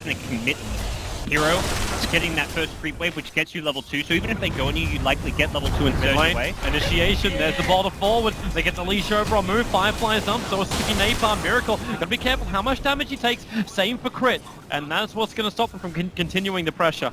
a commit hero. It's getting that first creep wave, which gets you level 2. So even if they go on you, you likely get level 2 and surge away. Initiation, there's the boulder forward. They get the leash over on Moon. Firefly's up, so a sticky napalm. Miracle. Gotta be careful how much damage he takes. Same for crit. And that's what's gonna stop him from continuing the pressure.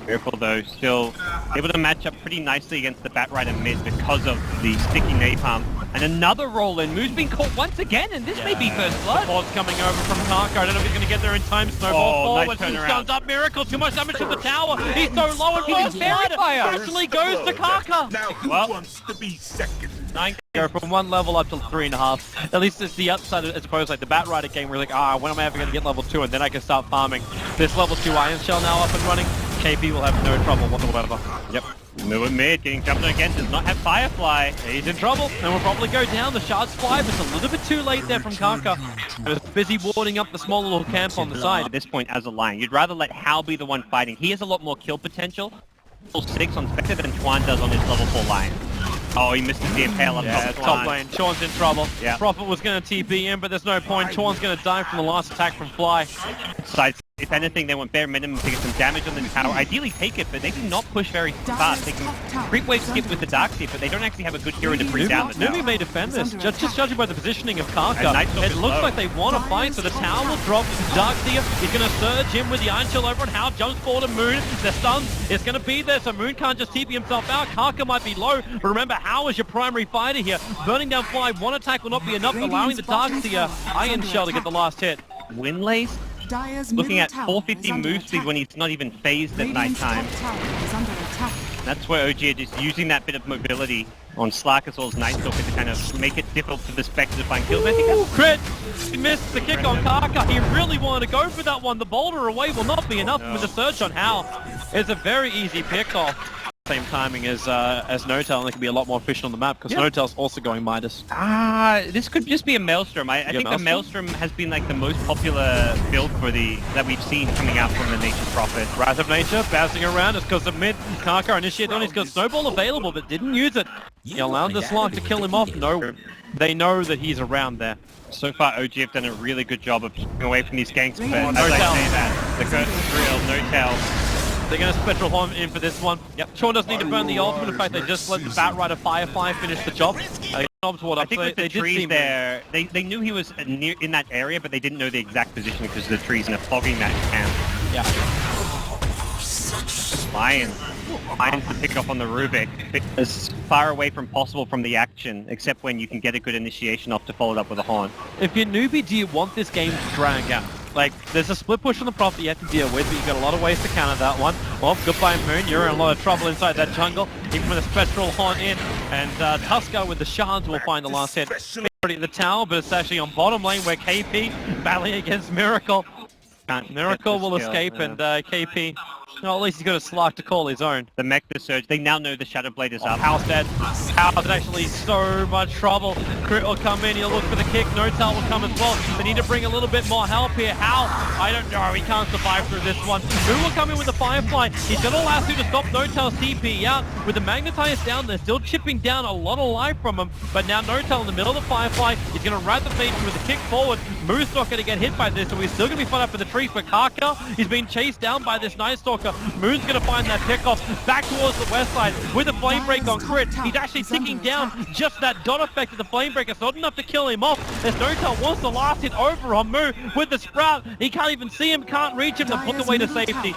Miracle though, still able to match up pretty nicely against the Batrider mid because of the sticky napalm. And another roll in. Moo's been caught once again, and this may be first blood. Support's coming over from Karka. I don't know if he's going to get there in time. Snowball forward. Nice turnaround. Stuns up Miracle. Too much damage to the tower. He's so low, and first blood actually goes to Karka. Now who wants to be second? 9 go from 1 level up to 3.5. At least it's the upside as opposed to like the Batrider game where you're like, when am I ever going to get level 2? And then I can start farming. This level 2 Iron Shell now up and running. KP will have no trouble whatsoever. Yep. Moo mid, getting jumped on again, does not have Firefly. He's in trouble, and will probably go down. The shards fly, but it's a little bit too late there from Karka. He was busy warding up the small little camp on the side. At this point, as a line, you'd rather let Hal be the one fighting. He has a lot more kill potential. Level 6 on Spectre than Chuan does on his level 4 line. Oh, he misses the impale up top lane. Chuan's in trouble. Yeah. Prophet was going to TP in, but there's no point. Chuan's going to die from the last attack from Fly. Besides, if anything, they want bare minimum to get some damage on the tower. Ideally take it, but they do not push very fast. They can creep wave skip with the Darkseer, but they don't actually have a good hero to bring down the tower. Newbee may defend this, just judging by the positioning of Karka. It looks low. like they want to fight, so the tower will drop. Darkseer is going to surge in with the Iron Chill over, and Hal jumps forward to Moon. The stun is going to be there, so Moon can't just TP himself out. Karka might be low, but remember, Hal is your primary fighter here. Burning down Fly, one attack will not be enough, allowing the Darkseer Iron Shell to get the last hit. Windlace looking at 450 move speed when he's not even phased at night time. That's where OG are just using that bit of mobility on Slark as well as Nightstalker to kind of make it difficult for the Spectre to find kills. I think that's crit! He missed the kick on Karka. He really wanted to go for that one. The boulder away will not be enough with the search on Hal. It's a very easy pick off. Same timing as Notel, and they can be a lot more efficient on the map because Notel's also going Midas. This could just be a Maelstrom. I think the Maelstrom has been like the most popular build for that we've seen coming out from the Nature's Prophet. Wrath of Nature bouncing around is because of mid. Karka initiated on. He's got Snowball available but didn't use it. He allowed the Slark to kill him off. No, they know that he's around there. So far, OG have done a really good job of keeping away from these ganks, but as I say that, the curse is real. Notel. They're going to Spectral Horn in for this one. Yep. Chuan doesn't need to burn the ultimate. In fact, they just let the Batrider Firefly finish the job. I think with the trees there, they knew he was in that area, but they didn't know the exact position because of the trees and they're fogging that camp. Yeah. Lions to pick up on the Rubik. As far away from possible from the action, except when you can get a good initiation off to follow it up with a Horn. If you're Newbee, do you want this game to drag out? Like, there's a split push on the Prophet you have to deal with, but you've got a lot of ways to counter that one. Well, goodbye Moon, you're in a lot of trouble inside that jungle, even with a Spectral Horn in, and Tusker with the shards will find the last hit. Already at the tower, but it's actually on bottom lane where KP battling against Miracle. Miracle will escape, and KP, well, at least he's got a Slark to call his own. The mech, the surge, they now know the Shadow Blade is up. Hal's dead. Hal's in actually so much trouble. Crit will come in, he'll look for the kick. Notel will come as well. They need to bring a little bit more help here. Hal, I don't know, he can't survive through this one. Who will come in with the Firefly? He's going to last to stop Notel's TP out. With the Magnetize down, they're still chipping down a lot of life from him. But now Notel in the middle of the Firefly, he's going to Wrath of Nature with a kick forward. Moo's not going to get hit by this, so he's still going to be fun up in the trees. But Karka, he's being chased down by this Nightstalker. Moon's going to find that pickoff back towards the west side with a flame break on crit. He's actually ticking down just that dot effect of the flame break. It's not enough to kill him off. As Notel wants the last hit over on Moo with the sprout. He can't even see him, can't reach him to put the way to safety.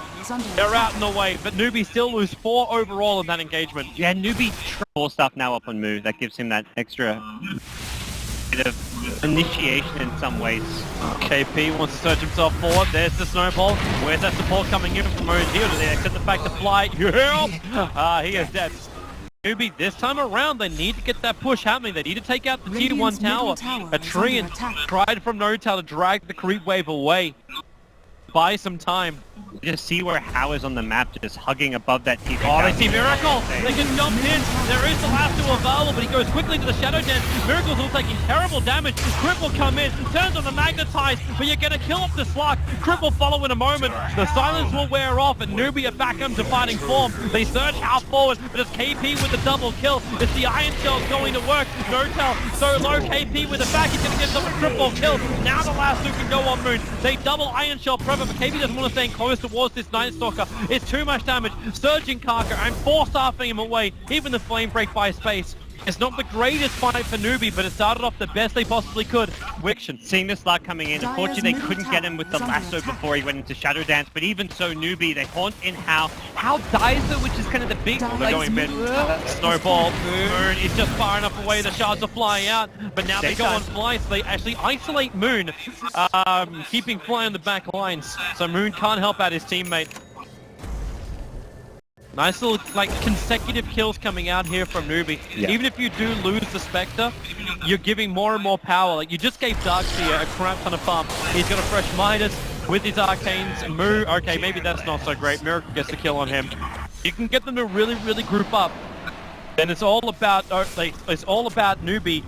They're out in the way, but Newbee still lose 4 overall in that engagement. Yeah, Newbee 4 stuff now up on Moo. That gives him that extra bit of initiation in some ways. KP wants to search himself forward. There's the snowball. Where's that support coming in from Moon here today? Except the fact that Fly, he is dead. Newbee, this time around, they need to get that push happening. They need to take out the tier 1 tower. A tree and tried from Notel to drag the creep wave away. buy some time. Just see where How is on the map, just hugging above that T. Oh, they see Miracle! They can jump in! There is the last two available, but he goes quickly to the Shadow Dance. Miracle's all taking terrible damage. Crit will come in, turns on the Magnetize, but you're gonna kill off the Slark. Crit will follow in a moment. The silence will wear off, and Newbee are back into fighting form. They surge How forward, but it's KP with the double kill. It's the Iron Shell going to work. No-Tell so low, KP with the back, he's gonna get them a triple kill. Now the last two can go on Moon. They double Iron Shell Prepper, but KP doesn't want to stay close towards this Night Stalker. It's too much damage. Surging Karka and force-staffing him away. Even the Flame Break by space. It's not the greatest fight for Newbee, but it started off the best they possibly could. Wiction. Seeing this Slark coming in, unfortunately they couldn't get him with the lasso before he went into Shadow Dance, but even so, Newbee, they haunt in How. How dies though, which is kind of the big... They're going mid. Snowball. Moon is just far enough away, the shards are flying out, but now they go on Fly, so they actually isolate Moon, keeping Fly on the back lines, so Moon can't help out his teammate. Nice little, like, consecutive kills coming out here from Newbee. Yeah. Even if you do lose the Spectre, you're giving more and more power. Like, you just gave Darkseer a crap ton of farm. He's got a fresh Midas with his Arcanes. Moo, okay, maybe that's not so great. Miracle gets the kill on him. You can get them to really, really group up. Then it's all about, Newbee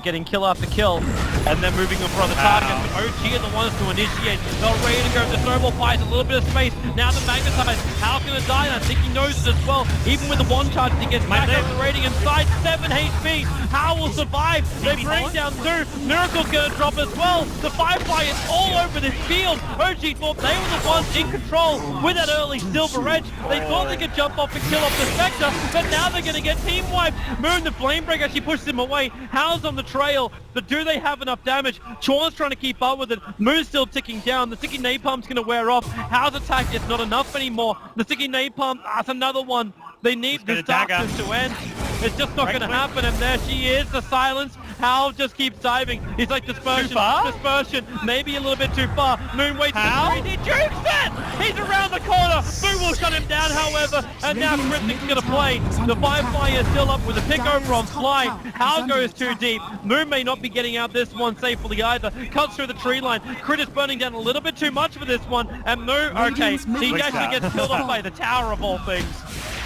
getting kill after kill, and then moving on for other targets. OG are the ones to initiate. They're ready to go. The Snowball buys a little bit of space. Now the Magnetize. How's gonna die? And I think he knows it as well. Even with the one charge, he gets back up the rating inside 7 HP. How will survive? They bring down 2. Miracle's gonna drop as well. The Firefly is all over this field. OG thought they were the ones in control with that early Silver Edge. They thought they could jump off and kill off the Spectre, but now they're gonna get team wiped. Moon, the Flame Break, actually pushes him away. How's on the trail, but do they have enough damage? Chorn's trying to keep up with it. Moon's still ticking down. The sticky napalm's going to wear off. How's attack is not enough anymore. The sticky napalm, that's another one. They need this darkness to end. It's just not going to happen, and there she is, the silence. How just keeps diving. He's like dispersion, dispersion, maybe a little bit too far. Moon waits for 3. He jukes it! He's around the corner. Moon will shut him down, however, and now Cryptic's going to play. The Firefly is still up with a pick over on Fly. How goes too deep. Moon may not be getting out this one safely either. Cuts through the tree line. Crit is burning down a little bit too much for this one, and Moon, okay, he actually gets killed off by the tower of all things.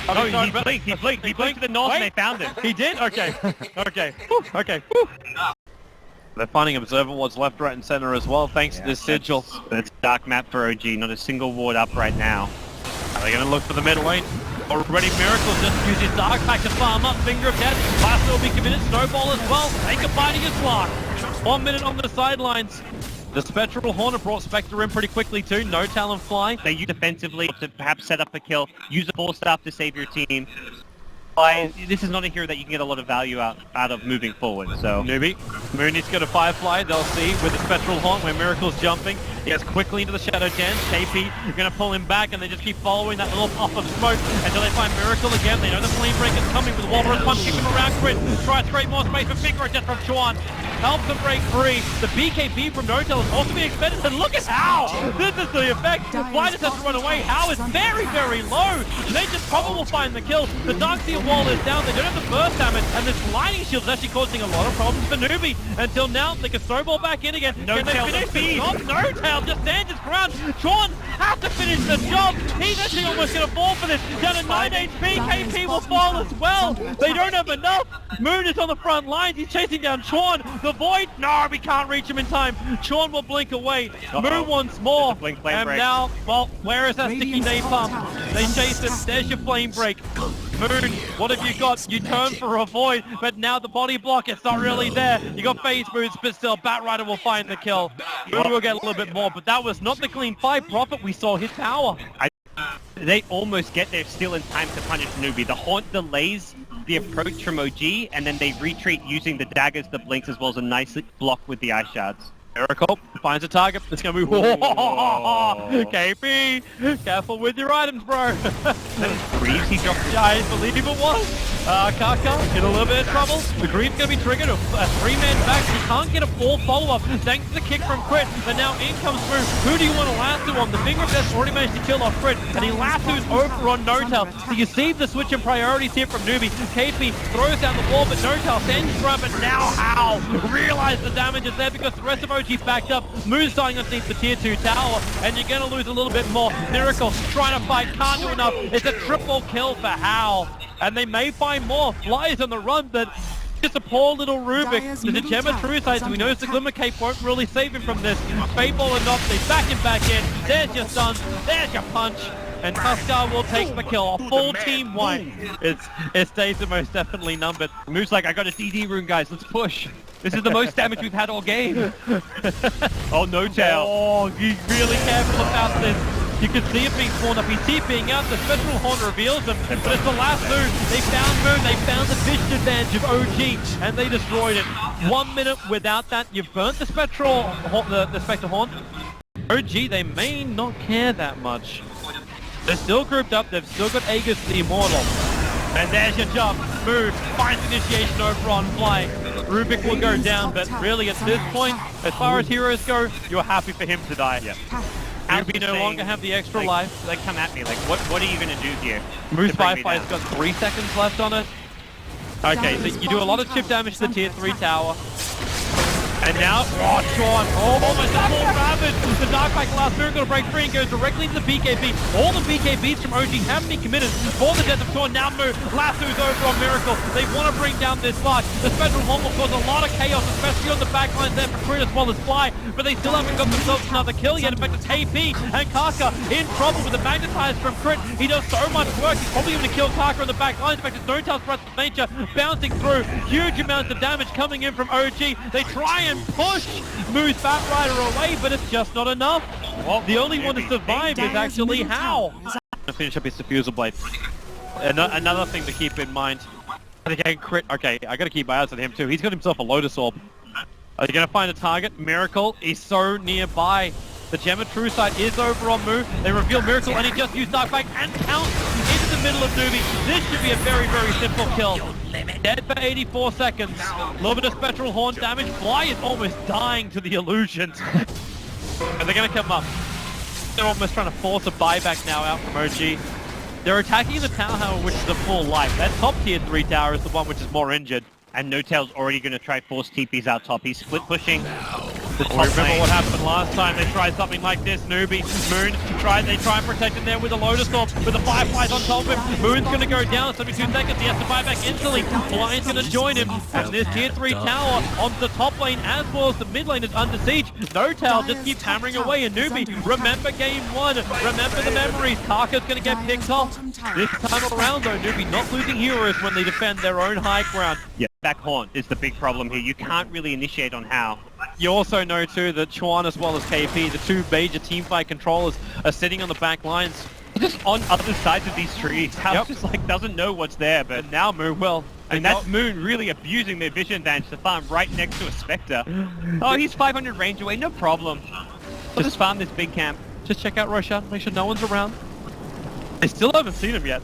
Oh, he blinked to the north and they found him. He did? Okay. Okay. Whew. Okay. Whew. They're finding Observer wards left, right, and center as well, thanks to this sigil. It's a dark map for OG, not a single ward up right now. Are they going to look for the mid lane? Already Miracle just uses Dark Pack to farm up. Finger of Death. Last will be committed. Snowball as well. They combining his block. 1 minute on the sidelines. The Spectral Hornet brought Spectre in pretty quickly too. No Talon Fly. They use defensively to perhaps set up a kill. Use a Force Staff to save your team. This is not a hero that you can get a lot of value out of moving forward, so... Newbee. Moon needs to go to Firefly. They'll see with the Spectral Haunt where Miracle's jumping. He gets quickly into the Shadow Dance. KP are going to pull him back, and they just keep following that little puff of smoke until they find Miracle again. They know the Flame Break is coming with Walrus Punch, keeping around Crit. Tries to create more space for Finger just from Chuan. Helps them break free. The BKB from No-Tell is also being expended, and look at How! This is the effect. Fly just has to run away. How is very, very low. They just probably will find the kill. The Darkseer wall is down. They don't have the burst damage, and this Lightning Shield is actually causing a lot of problems for Newbee. Until now, they can snowball back in again. No-Tell No-Tell just stands his ground. Sean has to finish the job. He's actually almost going to fall for this. Down to 9 HP. KP will fall as well. They don't have enough. Moon is on the front lines. He's chasing down Sean. The Void. No, we can't reach him in time. Sean will blink away. Moon once more. And now, well, where is that sticky napalm? They chase it. There's your Flame Break. Moon, what have you got? You turn for a Void, but now the body block, it's not really there. You got phase moves, but still, Batrider will find the kill. Moon will get a little bit more, but that was not the clean fight. Prophet, we saw his tower. They almost get there still in time to punish Newbee. The Haunt delays the approach from OG, and then they retreat using the daggers, the blinks, as well as a nice block with the Ice Shards. Miracle finds a target. It's going to move. KP, careful with your items, bro. Greaves, he dropped. Yeah, I believe it was. Kaka in a little bit of trouble. The green's going to be triggered. A three-man back. He can't get a full follow-up thanks to the kick from Crit. But now in comes Moo. Who do you want to lasso on? The finger of death already managed to kill off Crit. And he lassos over on No-Tail. So you see the switch in priorities here from Newbee. KP throws down the wall, but No-Tail sends his run. But now how? Realize the damage is there because the rest of OG backed up. Moo's dying underneath the tier 2 tower. And you're going to lose a little bit more. Miracle trying to fight. Can't do enough. It's a triple kill for Hal. And they may find more. Flies on the run, but just a poor little Rubik. There's a gem of true sight, so he knows the Glimmer Cape won't really save him from this. Fable and not, they back him back in. There's your stun. There's your punch. And Tuskar will take the kill. A full team wipe. Its days are most definitely numbered. Move's like, I got a DD rune, guys. Let's push. This is the most damage we've had all game. Oh, No-Tail. Oh, be really careful about this. You can see it being spawned up. He's TPing out. The Spectral Horn reveals him, but it's the last move. They found Moon. They found the vision advantage of OG, and they destroyed it. 1 minute without that, you've burnt the Spectral Horn. OG, they may not care that much. They're still grouped up. They've still got Aegis the Immortal. And there's your jump. Move. Finds initiation over on Fly. Rubik will go down, but really at this point, as far as heroes go, you're happy for him to die. Yeah. Newbee no longer have the extra life. They come at me like, what are you going to do here? Moose Firefly's got 3 seconds left on it. Okay, so you do a lot of chip damage to the tier 3 tower. And now, oh, Sean, almost a full ravage. The Dark Pack last move going to break free and goes directly to the BKB. All the BKBs from OG have been committed for the death of Sean. Now move, lasso's over on Miracle. They want to bring down this fight. The Spectral Horn will cause a lot of chaos, especially on the backlines there for Crit as well as Fly. But they still haven't got themselves another kill yet. In fact, it's KP and Kaka in trouble with the Magnetize from Crit. He does so much work. He's probably going to kill Kaka on the backlines. In fact, it's No-Tail's Breath of Nature bouncing through. Huge amounts of damage coming in from OG. They try and push Moose Batrider away, but it's just not enough. The only one to survive is actually Hal. Finish up his Diffusal Blade. Another thing to keep in mind. Again, Crit. Okay, I gotta keep my eyes on him too. He's got himself a Lotus Orb. Are they gonna find a target? Miracle is so nearby. The Gem of True Sight is over on Moo. They reveal Miracle and he just used Dark Pack and counts into the middle of Newbee. This should be a very, very simple kill. Dead for 84 seconds. A little bit of Spectral Horn damage. Fly is almost dying to the illusions. And they're going to come up. They're almost trying to force a buyback now out from OG. They're attacking the tower, however, which is a full life. That top tier 3 tower is the one which is more injured. And No-Tail's already going to try force TPs out top. He's split pushing. Remember what happened last time they tried something like this. Newbee, Moon, they try and protect him there with a Lotus Orb, with the Fireflies on top of him. Moon's going to go down, 72 seconds, he has to buy back instantly. Fly's going to join him, and this tier 3 tower onto the top lane as well as the mid lane is under siege. No-Tail just keeps hammering away, and Newbee, remember game 1, remember the memories. Kaka's going to get picked off. This time around though, Newbee not losing heroes when they defend their own high ground. Yeah, back haunt is the big problem here. You can't really initiate on Hal. You also know too that Chuan as well as KP, the 2 major teamfight controllers, are sitting on the back lines. Just on other sides of these trees. Hal just like doesn't know what's there, but and now Moon will. And that's Moon really abusing their vision advantage to farm right next to a Spectre. Oh, he's 500 range away, no problem. Just farm this big camp. Just check out Roshan, make sure no one's around. They still haven't seen him yet.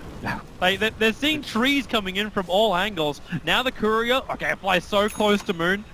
Like, they're seeing trees coming in from all angles. Now the courier, okay, flies so close to Moon.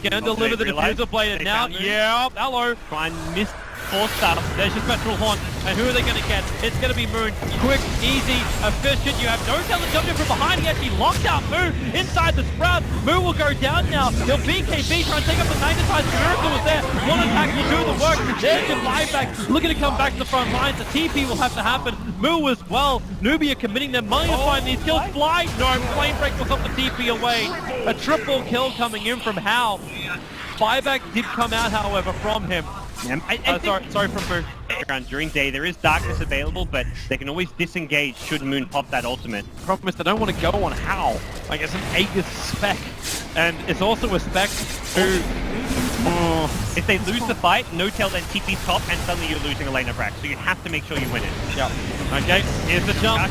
Gonna deliver the Diffuser Blade, and now, yeah, hello. Try and miss force stuff. There's your Spectral Horn, and who are they gonna get? It's gonna be Moon. Quick, easy, efficient. You have No-Tail to jump in from behind. He actually locked out Moon inside the Sprout. Moon will go down now. He'll BKB, try and take up the Magnetize. Miracle was there. One attack will do the work. There's your buyback. Looking to come back to the front lines. The TP will have to happen. Moo as well. Newbee are committing their money to find these kills. Fly, no, Flame Break will stop the TP away. A triple kill coming in from Hal. Buyback did come out, however, from him. Sorry from Moon. During day, there is darkness available, but they can always disengage should Moon pop that ultimate. The problem is they don't want to go on Hal. Like, it's an Aegis spec. And it's also a spec who... If they lose the fight, No-Tail then TP's top, and suddenly you're losing a lane of Rax. So you have to make sure you win it. Yep. Okay, here's the jump.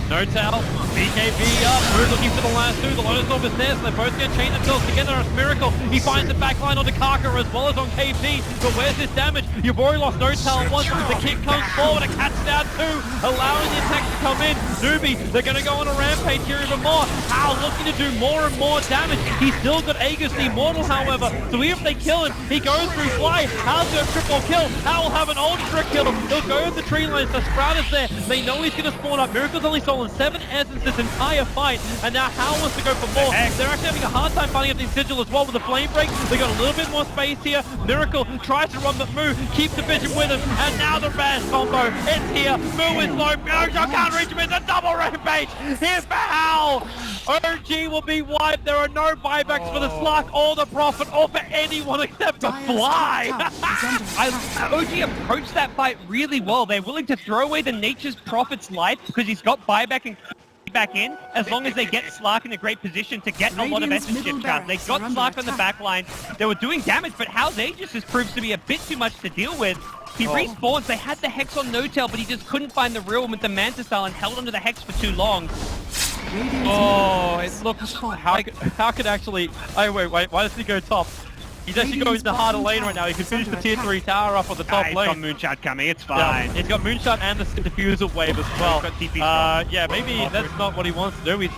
No-Tail, BKB up. We're looking for the last two. The Lotus Orb is there, so they're both going to chain themselves together. It's Miracle. He finds the backline onto Kaka as well as on KP. But where's this damage? You've already lost No-Tail once. The kick comes forward. A catch down two, allowing the attack to come in. Newbee, they're going to go on a rampage here even more. Hal looking to do more and more damage. He's still got Aegis the Immortal, however. So even if they kill him, he goes through Fly. Hal's going to triple kill. Hal will have an ultra kill. He'll go over the tree lines. The Sprout is there. They know he's going to spawn up. Miracle's only stolen 7 essence this entire fight. And now Hal wants to go for more. They're actually having a hard time finding up the Sigil as well with the Flame Break. They got a little bit more space here. Miracle tries to run the Moo. Keeps the vision with him. And now the Raz combo. It's here. Moo is low. Mojo can't reach him. It's a double rampage. Here's for Hal. OG will be wiped. There are no buybacks for the Slug or the Prophet or for anyone except the Fly. OG approached that fight really well. They're willing to throw away the Nature's Prophet's life because he's got buyback and back in, as long as they get Slark in a great position to get a lot of essence shift cards. They got Slark on the back line. They were doing damage, but Hal's Aegis just proves to be a bit too much to deal with. He respawns. They had the Hex on No-Tail, but he just couldn't find the real one with the Manta Style and held onto the Hex for too long. Oh, it looks... How could actually... Oh, wait, why does he go top? He's actually going to the harder lane right now. He can finish the tier 3 tower up on the top lane. He's got Moonshot coming, it's fine. Yeah, he's got Moonshot and the Diffusal Wave as well. Yeah, maybe that's not what he wants to do.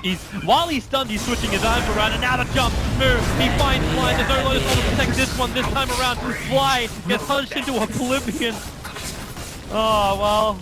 While he's stunned, he's switching his arms around, and now the jump, move, he finds Fly. There's no Lotus Orb to protect this one this time around. Fly gets punched into oblivion. Oh, well,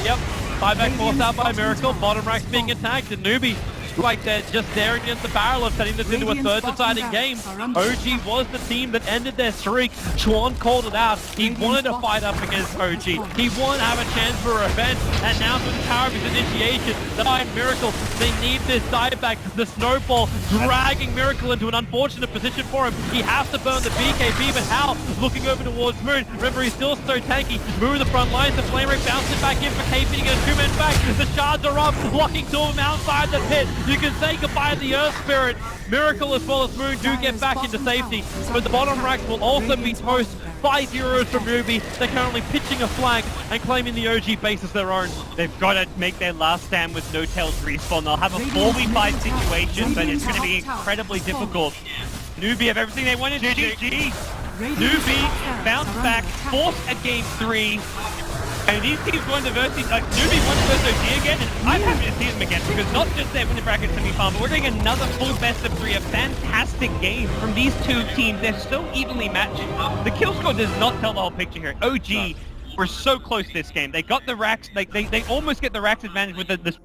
yep. Buyback forced out by Miracle. Bottom rack's being attacked, and Newbee, like they're just there against the barrel of setting this into a third deciding game. OG was the team that ended their streak. Chuan called it out. He wanted to fight up against OG. He wanted to have a chance for revenge. And now through the power of his initiation, the Miracle, they need this dieback. The snowball dragging Miracle into an unfortunate position for him. He has to burn the BKB, but Hal looking over towards Moon. Remember, he's still so tanky. Moon the front lines. The Flame Ray bounces back in for KP to get a 2-man back. The shards are up, blocking two of them outside the pit. You can say goodbye to the Earth Spirit. Miracle as well as Moon do get back into safety, but the bottom racks will also be toast. 5 heroes from Newbee. They're currently pitching a flag and claiming the OG base as their own. They've got to make their last stand with No-Tail's respawn. They'll have a 4v5 situation, but it's going to be incredibly difficult. Newbee have everything they wanted. GG. Newbee bounced back, forced a game 3. And these teams won the versus, like Newbee won the versus OG again, and I'm happy to see them again because not just their winning bracket semi-final, but we're getting another full best of 3, a fantastic game from these two teams. They're so evenly matched. The kill score does not tell the whole picture here. OG were so close this game. They got the racks, they almost get the racks advantage with the